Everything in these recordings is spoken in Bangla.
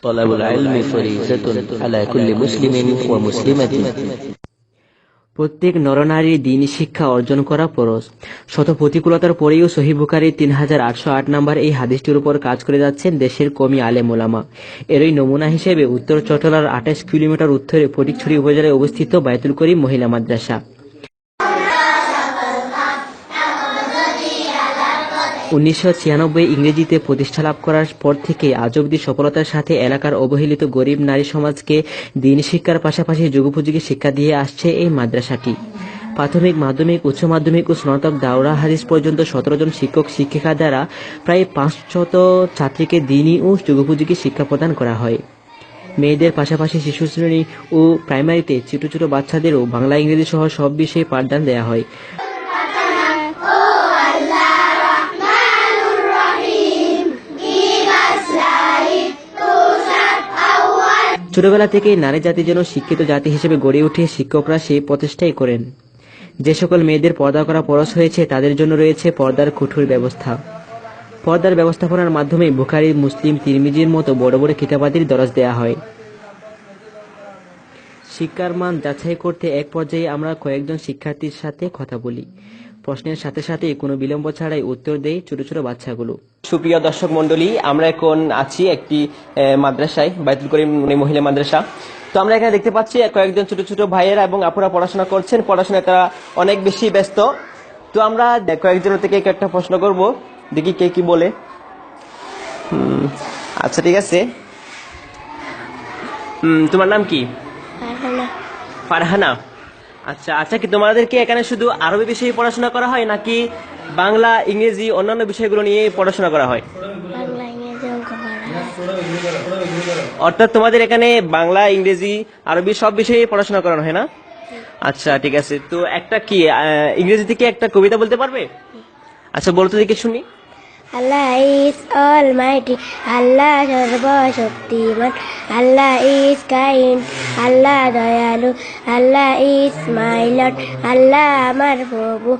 তলাবুল ইলমি ফরিযাতুন আলা কুল্লি মুসলিমিন ওয়া মুসলিমাতিন। প্রত্যেক নরনারীর দ্বীন শিক্ষা অর্জন করা ফরজ। শত প্রতিকূলতার পরেও সহিহ বুখারীর 3808 নম্বর এই হাদিসটির উপর কাজ করে যাচ্ছেন দেশের কওমি আলেম ওলামা। এরই নমুনা হিসেবে উত্তর চট্টলার 28 কিলোমিটার উত্তরে ফটিকছড়ি উপজেলায় অবস্থিত বায়তুল করিম মহিলা মাদ্রাসা। 1996 ইংরেজিতে প্রতিষ্ঠা লাভ করার পর থেকে আজ অবধি সফলতার সাথে এলাকার অবহেলিত গরিব নারী সমাজকে দ্বীন শিক্ষার পাশাপাশি যুগোপযোগী শিক্ষা দিয়ে আসছে এই মাদ্রাসাটি। প্রাথমিক, মাধ্যমিক, উচ্চ মাধ্যমিক ও স্নাতক দাওরা হাদিস পর্যন্ত 17 জন শিক্ষক শিক্ষিকা দ্বারা প্রায় 500 ছাত্রীকে দ্বীনি ও যুগোপযোগী শিক্ষা প্রদান করা হয়। মেয়েদের পাশাপাশি শিশু শ্রেণী ও প্রাইমারিতে ছোট ছোট বাচ্চাদেরও বাংলা, ইংরেজি সহ সব বিষয়ে পাঠদান দেওয়া হয়। ছোটবেলা থেকেই নারী জাতি যেন শিক্ষিত জাতি হিসেবে গড়ে উঠে শিক্ষকরা সেই প্রচেষ্টাই করেন। যে সকল মেয়েদের পর্দা করা ফরজ হয়েছে তাদের জন্য রয়েছে পর্দার কঠোর ব্যবস্থা। পর্দার ব্যবস্থাপনার মাধ্যমে বুখারী, মুসলিম, তিরমিজির মতো বড় বড় কিতাবাদির দরজ দেয়া হয়। শিক্ষার মান যাচাই করতে এক পর্যায়ে আমরা কয়েকজন শিক্ষার্থীর সাথে কথা বলি। প্রশ্নের সাথে সাথে কোনো বিলম্ব ছাড়াই উত্তর দেয় ছোট ছোট বাচ্চাগুলো। সুপ্রিয় দর্শক মন্ডলী, আমরা এখন আছি একটি মাদ্রাসায়, বায়তুল করিম মহিলা মাদ্রাসা। তো আমরা এখানে দেখতে পাচ্ছি কয়েকজন ছোট ছোট ভাইয়েরা এবং আপুরা পড়াশোনা করছেন। পড়াশোনায় তারা অনেক বেশি ব্যস্ত। তো আমরা কয়েকজনের থেকে একটা প্রশ্ন করব, দেখি কে কি বলে। আচ্ছা, ঠিক আছে। তোমার নাম কি? ফারহানা। আচ্ছা আচ্ছা, কি তোমাদেরকে এখানে শুধু আরবি বিষয়ে পড়াশোনা করা হয় নাকি বাংলা, ইংরেজি, অন্যান্য বিষয়গুলো নিয়ে পড়াশোনা করা হয়? অর্থাৎ তোমাদের এখানে বাংলা, ইংরেজি, আরবি সব বিষয়ে পড়াশোনা করানো হয় না? আচ্ছা, ঠিক আছে। তো একটা কি ইংরেজি থেকে একটা কবিতা বলতে পারবে? আচ্ছা, বলতে দেখে শুনি। Allah is almighty, Allah সর্বশক্তিমান, Allah is kind, Allah দয়ালু, Allah is my Lord, Allah আমার প্রভু,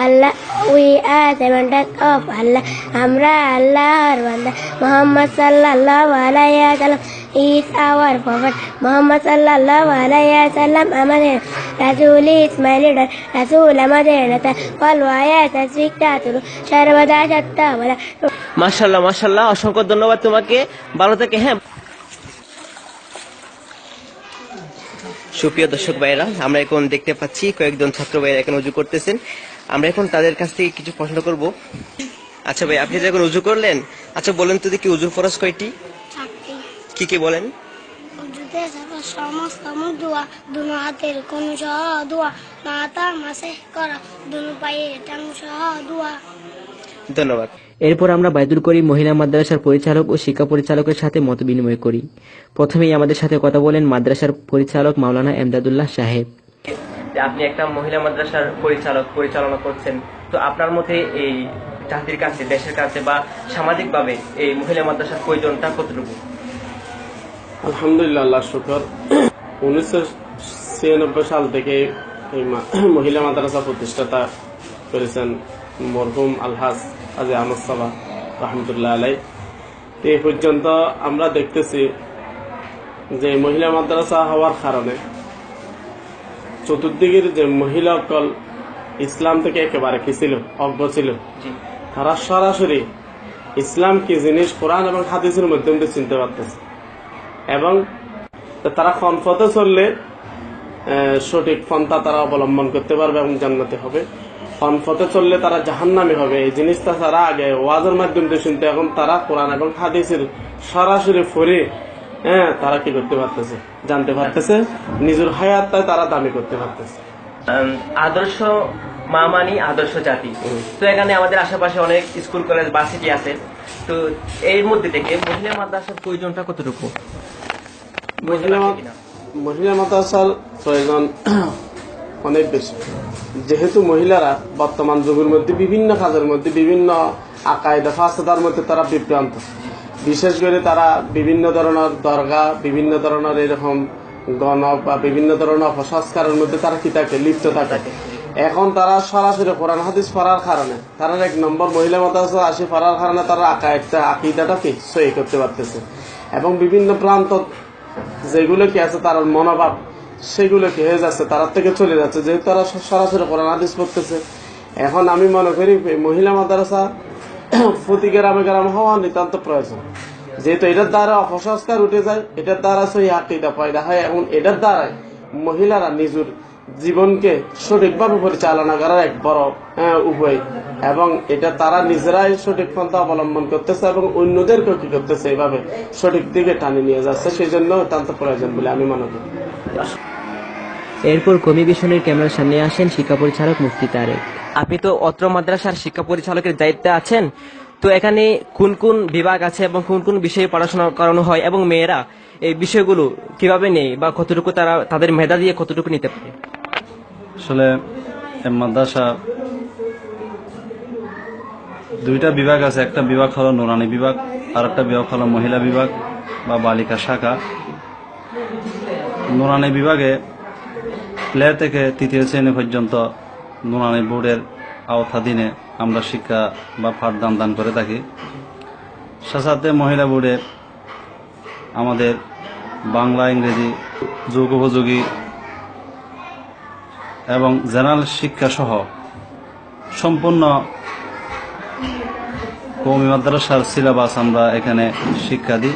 Allah we are servants of Allah, আমরা আল্লাহর বান্দা। মুহাম্মদ সাল্লাল্লাহু আলাইহি ওয়াসাল্লাম is our prophet, মুহাম্মদ সাল্লাল্লাহু আলাইহি ওয়াসাল্লাম আমাদের রাসূল, is my leader, রাসূল আমাদের নেতা। ওয়াল ওয়ায়াত শিক্ষাতুল সর্বদা সত্য বলা। মাশাআল্লাহ মাশাআল্লাহ, অসংখ্য ধন্যবাদ তোমাকে। ভালো থেকে। হ্যাঁ, সুপ্রিয় দর্শক ভাইয়েরা, আমরা এখন দেখতে পাচ্ছি কয়েকজন ছাত্র ভাইয়েরা এখন উজু করতেছেন। আমরা এখন তাদের কাছ থেকে কিছু প্রশ্ন করব। আচ্ছা ভাই, আপনি যখন উজু করলেন, আচ্ছা বলেন তো দেখি উজুর ফরজ কয়টি? কি কি বলেন? উজুতে সমস্ত মুখ ধোয়া, দুনো হাতের কোন সহ ধোয়া, মাথা মাসে করা, দুনো পায়ে টাং সহ ধোয়া। ধন্যবাদ। এরপর আমরা বায়তুল করিম মহিলা মাদ্রাসার পরিচালক ও শিক্ষা পরিচালকের সাথে মত বিনিময় করি। প্রথমেই আমাদের সাথে কথা বলেন মাদ্রাসার পরিচালক মাওলানা এমদাদুল্লাহ সাহেব। আপনি একটা মহিলা মাদ্রাসার পরিচালনা করছেন, তো আপনার মতে এই জাতির কাছে, দেশের কাছে বা সামাজিকভাবে এই মহিলা মাদ্রাসার প্রয়োজনটা কতটুকু? আলহামদুলিল্লাহ, আল্লাহ শুকর। 1996 সাল থেকে এই মহিলা মাদ্রাসা প্রতিষ্ঠাতা করেছেন মরহুম আলহাজ কাজী আহমদ সাবা রহমতুল্লাহ আলাই। এই পর্যন্ত আমরা দেখতেছি যে মহিলা মাদ্রাসা হওয়ার কারণে চতুর্দিকের যে মহিলা কল ইসলাম থেকে একেবারে কি ছিল, অজ্ঞ ছিল। তারা সরাসরি ইসলাম কি জিনিস কোরআন এবং হাদিসের মাধ্যমে চিনতে পারতেছে এবং তারা কোন পথে চললে সঠিক পন্থা তারা অবলম্বন করতে পারবে এবং জান্নাতে হবে, কোন পথে চললে তারা জাহান্নামী হবে, এই জিনিসটা তারা আগে ওয়াজের মাধ্যমে শুনতে, এখন তারা কোরআন এবং হাদিসের সরাসরি পড়ে তারা কি করতে পারতেছে, জানতে পারতেছে, নিজের হায়াতটাই তারা দামি করতে পারতেছে। আদর্শ মা মানি আদর্শ জাতি। তো এখানে আমাদের আশেপাশে অনেক স্কুল, কলেজ, ভার্সিটি আছে। তো এর মধ্যে থেকে মহিলা মাদ্রাসার প্রয়োজনটা কতটুকু? মহিলা মাদ্রাসার প্রয়োজন অনেক বেশি, যেহেতু মহিলারা বর্তমান যুগের মধ্যে বিভিন্ন কাজের মধ্যে, বিভিন্ন আকায়েদা ফাসাদার মধ্যে তারা বিভ্রান্ত। বিশেষ করে তারা বিভিন্ন ধরনের দরগা, বিভিন্ন ধরনের এরকম গণক বা বিভিন্ন ধরনের অপসংস্কারের মধ্যে তারা কি থাকে, লিপ্ত থাকে। এখন তারা সরাসরি কোরআন হাদিস পড়ার কারণে, তারা এক নম্বর মহিলা মাদ্রাসা আসে পড়ার কারণে তারা আকিদাটা কি সহি করতে পারতেছে এবং বিভিন্ন প্রান্ত যেগুলো কি আছে তার মনোভাব সেগুলো কি হয়ে যাচ্ছে, তার থেকে চলে যাচ্ছে, যেহেতু তারা সরাসরি কোরআন হাদিস পড়তেছে। এখন আমি মনে করি মহিলা মাদ্রাসা প্রতি গ্রামে গ্রামে হওয়া নিতান্ত প্রয়োজন, যেহেতু এটার দ্বারা অপসংস্কার উঠে যায়, এটার দ্বারা সহি আকিদা পয়দা হয় এবং এটার দ্বারাই মহিলারা নিজের জীবনকে সঠিকভাবে পরিচালনা করার এক বড় উপায়, এবং এটা তারা নিজেরাই সঠিক পন্থা অবলম্বন করতেছে এবং অন্যদেরকেও কি করতেছে এইভাবে সঠিক দিকে টানে নিয়ে যাচ্ছে। সেই জন্য অত্যন্ত প্রয়োজন বলে আমি মনে করি। এরপর কমি ভিশনের ক্যামেরার সামনে আসেন শিক্ষা পরিচালক মুফতি তারেক। আপনি তো অত্র মাদ্রাসার শিক্ষা পরিচালকের দায়িত্বে আছেন, তো এখানে কোন কোন বিভাগ আছে এবং কোন কোন বিষয়ে পড়াশোনা করানো হয় এবং মেয়েরা এই বিষয়গুলো কিভাবে নেয় বা কতটুকু তারা তাদের মেধা দিয়ে কতটুকু নিতে পারে? আসলে এই মাদ্রাসা দুইটা বিভাগ আছে, একটা বিভাগ হলো নুরানি বিভাগ আর একটা বিভাগ হলো মহিলা বিভাগ বা বালিকা শাখা। নুরানি বিভাগে প্লে থেকে তৃতীয় শ্রেণী পর্যন্ত নুরানি বোর্ডের আওতাধীনে আমরা শিক্ষা বা পাঠদান দান করে থাকি। সাথে মহিলা বোর্ডে আমাদের বাংলা, ইংরেজি, যুগোপযোগী এবং জেনারেল শিক্ষা সহ সম্পূর্ণ কওমি মাদ্রাসার সিলেবাস আমরা এখানে শিক্ষা দিই।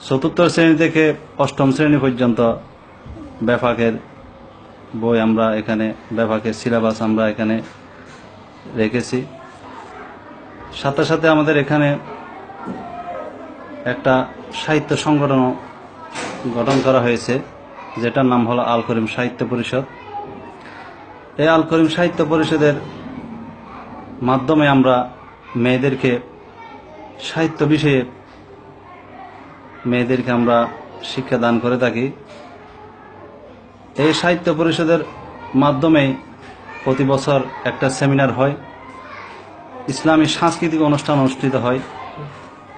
চতুর্থ শ্রেণী থেকে অষ্টম শ্রেণী পর্যন্ত বেফাকের বই আমরা এখানে, বেফাকের সিলেবাস আমরা এখানে রেখেছি। সাথে সাথে আমাদের এখানে একটা সাহিত্য সংগঠন গঠন করা হয়েছে, যেটার নাম হলো আল করিম সাহিত্য পরিষদ। এই আল করিম সাহিত্য পরিষদের মাধ্যমে আমরা মেয়েদেরকে সাহিত্য বিষয়ে মেয়েদেরকে আমরা শিক্ষা দান করে থাকি। এই সাহিত্য পরিষদের মাধ্যমেই প্রতি বছর একটা সেমিনার হয়, ইসলামী সাংস্কৃতিক অনুষ্ঠান অনুষ্ঠিত হয়।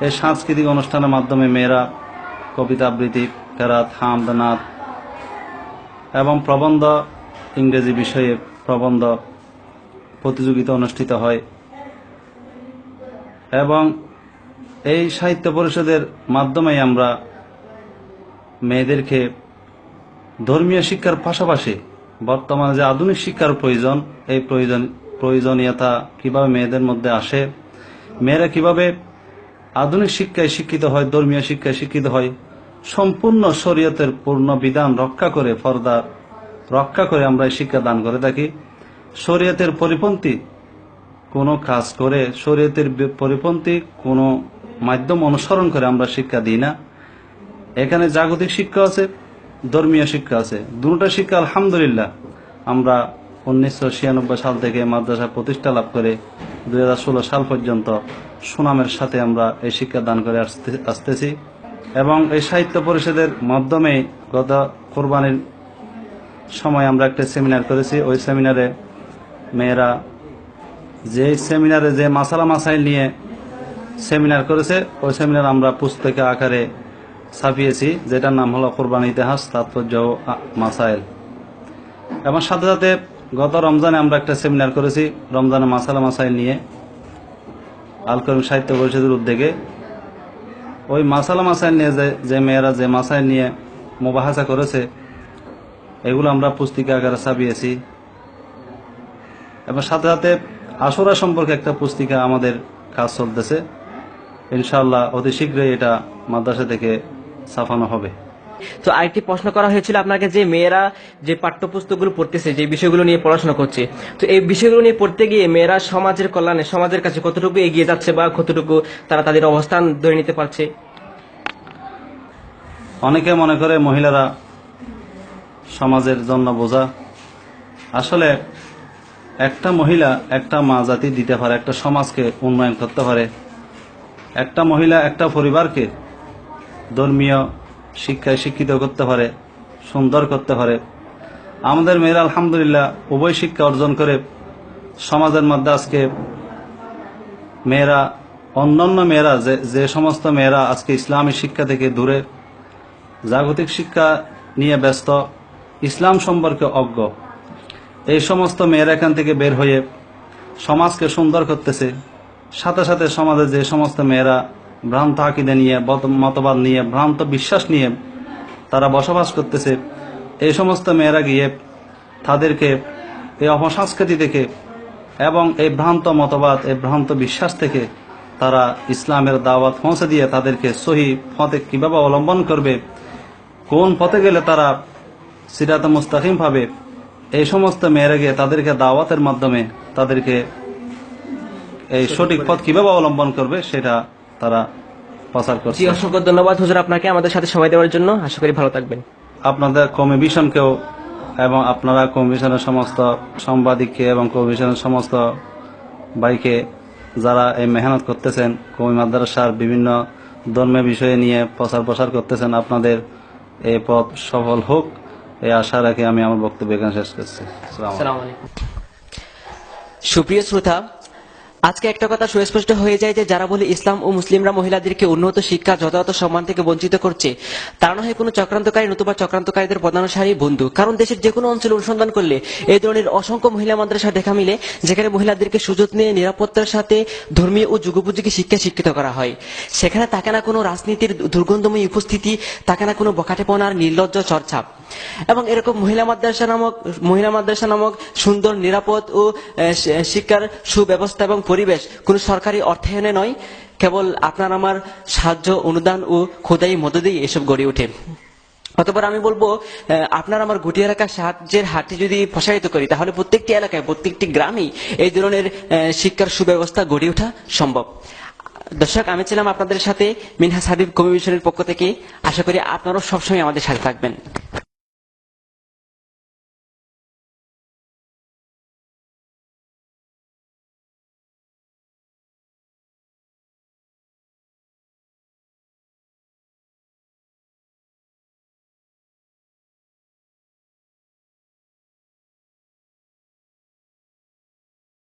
এই সাংস্কৃতিক অনুষ্ঠানের মাধ্যমে মেয়েরা কবিতা আবৃত্তি, কেরাত, হামদ, নাত এবং প্রবন্ধ, ইংরেজি বিষয়ে প্রবন্ধ প্রতিযোগিতা অনুষ্ঠিত হয়। এবং এই সাহিত্য পরিষদের মাধ্যমে আমরা মেয়েদেরকে ধর্মীয় শিক্ষার পাশাপাশি বর্তমানে যে আধুনিক শিক্ষার প্রয়োজন, এই প্রয়োজনীয়তা কিভাবে মেয়েদের মধ্যে আসে, মেয়েরা কিভাবে আধুনিক শিক্ষায় শিক্ষিত হয়, ধর্মীয় শিক্ষায় শিক্ষিত হয়, সম্পূর্ণ শরীয়তের পূর্ণ বিধান রক্ষা করে, পর্দা রক্ষা করে আমরা এই শিক্ষা দান করে থাকি। শরীয়তের পরিপন্থী কোনো কাজ করে, শরীয়তের পরিপন্থী কোনো মাধ্যম অনুসরণ করে আমরা শিক্ষা দিই না। এখানে জাগতিক শিক্ষা আছে, ধর্মীয় শিক্ষা আছে, দুটো শিক্ষা আলহামদুলিল্লাহ আমরা 1996 সাল থেকে মাদ্রাসা প্রতিষ্ঠা লাভ করে 2016 সাল পর্যন্ত সুনামের সাথে আমরা এই শিক্ষা দান করে আসতেছি। এবং এই সাহিত্য পরিষদের মাধ্যমে গত কোরবানির সময় আমরা একটা সেমিনার করেছি। ওই সেমিনারে মেয়েরা যে সেমিনারে যে মাসালা মাসাইল নিয়ে সেমিনার করেছে, ওই সেমিনার আমরা পুস্তক আকারে ছাপিয়েছি, যেটার নাম হলো কোরবানি ইতিহাস, তাৎপর্য ও মাসাইল। এবং সাথে সাথে গত রমজানে আমরা একটা সেমিনার করেছি রমজানে মাসালা মাসাইল নিয়ে, আল করিম সাহিত্য পরিষদের উদ্যোগে। ওই মাসালা মাসাইল নিয়ে যে মেয়েরা যে মাসাইল নিয়ে মুবাহাসা করেছে, এগুলো আমরা পুস্তিকা আকারে ছাপিয়েছি। এবং সাথে সাথে আশুরা সম্পর্কে একটা পুস্তিকা আমাদের কাজ চলতেছে, ইনশাআল্লাহ অতি শীঘ্রই এটা মাদ্রাসা থেকে ছাপানো হবে। তো আরেকটি প্রশ্ন করা হয়েছিল আপনাকে, যে মেয়েরা যে পাঠ্যপুস্তকগুলো পড়তেছে, যে বিষয়গুলো নিয়ে পড়াশোনা করছে, তো এই বিষয়গুলো নিয়ে পড়তে গিয়ে মেয়েরা সমাজের কল্যাণে, সমাজের কাছে কতটুকু এগিয়ে যাচ্ছে বা কতটুকু তারা তাদের অবস্থান ধরে নিতে পারছে? অনেকে মনে করে মহিলারা সমাজের জন্য বোঝা। আসলে একটা মহিলা একটা মা জাতি দিতে পারে, একটা সমাজকে উন্নয়ন করতে পারে। একটা মহিলা একটা পরিবারকে ধর্মীয় শিক্ষায় শিক্ষিত করতে পারে, সুন্দর করতে পারে। আমাদের মেয়েরা আলহামদুলিল্লাহ উভয় শিক্ষা অর্জন করে সমাজের মধ্যে আজকে মেয়েরা, অন্যান্য মেয়েরা যে সমস্ত মেয়েরা আজকে ইসলামী শিক্ষা থেকে দূরে, জাগতিক শিক্ষা নিয়ে ব্যস্ত, ইসলাম সম্পর্কে অজ্ঞ, এই সমস্ত মেয়েরা এখান থেকে বের হয়ে সমাজকে সুন্দর করতেছে। সাথে সাথে সমাজে যে সমস্ত মেয়েরা ভ্রান্ত আকিদা নিয়ে, মতবাদ নিয়ে, ভ্রান্ত বিশ্বাস নিয়ে তারা বসবাস করতেছে। এই সমস্ত মেয়েরা গিয়ে তাদেরকে এই অপসংস্কৃতি থেকে এবং এই ভ্রান্ত মতবাদ, এই ভ্রান্ত বিশ্বাস থেকে তারা ইসলামের দাওয়াত পৌঁছে দিয়ে তাদেরকে সহি পথে কিভাবে অবলম্বন করবে, কোন পথে গেলে তারা সিরাতে মুস্তাকিম পাবে, এই সমস্ত মেয়েরা গিয়ে তাদেরকে দাওয়াতের মাধ্যমে তাদেরকে এই সঠিক পথ কিভাবে অবলম্বন করবে সেটা তারা প্রচার করছে। জি, অসংখ্য ধন্যবাদ হুজুর আপনাকে আমাদের সাথে সময় দেওয়ার জন্য। আশা করি ভালো থাকবেন। আপনাদের কমিশনকেও এবং আপনারা কমিশনের সমস্ত সাংবাদিককে এবং কমিশনের সমস্ত ভাইকে যারা এই মেহনত করতেছেন, কমি মাদ্রাসার বিভিন্ন ধর্মীয় বিষয় নিয়ে প্রচার করতেছেন, আপনাদের এই পথ সফল হোক এই আশা রেখে আমি আমার বক্তব্য এখানে শেষ করছি। আসসালামু আলাইকুম। আসসালামু আলাইকুম। সুপ্রিয় শ্রোতা, আজকে একটা কথা সুস্পষ্ট হয়ে যায় যে যারা বলে ইসলাম ও মুসলিমরা মহিলাদেরকে উন্নত শিক্ষা, যথাযথ সম্মান থেকে বঞ্চিত করছে, তারা না হয় কোনো চক্রান্তকারী, নতুবা চক্রান্তকারীদের প্রধানসারী বন্ধু। কারণ দেশের যে কোনো অঞ্চলে অনুসন্ধান করলে এই ধরনের অসংখ্য মহিলা মাদ্রাসা দেখা মিলে, যেখানে মহিলাদেরকে সুযোগ নিয়ে নিরাপত্তার সাথে ধর্মীয় ও যুগোপযোগী শিক্ষা শিক্ষিত করা হয়। সেখানে থাকে না কোনো রাজনীতির দুর্গন্ধময় উপস্থিতি, থাকে না কোনো বখাটেপনার নির্লজ্জ চর্চা। এবং এরকম মহিলা মাদ্রাসা নামক সুন্দর, নিরাপদ ও শিক্ষার সুব্যবস্থা এবং পরিবেশ কোন সরকারি অর্থায়নে নয়, কেবল আপনার আমার সাহায্য, অনুদান ও খোদাই মদদেই এসব গড়ে ওঠে। অতঃপর আমি বলবো, আপনার আমার গুটিয়ে রাখা সাহায্যের হাতটি যদি প্রসারিত করি, তাহলে প্রত্যেকটি এলাকায়, প্রত্যেকটি গ্রামেই এই ধরনের শিক্ষার সুব্যবস্থা গড়ে ওঠা সম্ভব। দর্শক, আমি ছিলাম আপনাদের সাথে মিনহাজ হাবিব কমিশনের পক্ষ থেকে। আশা করি আপনারাও সবসময় আমাদের সাথে থাকবেন।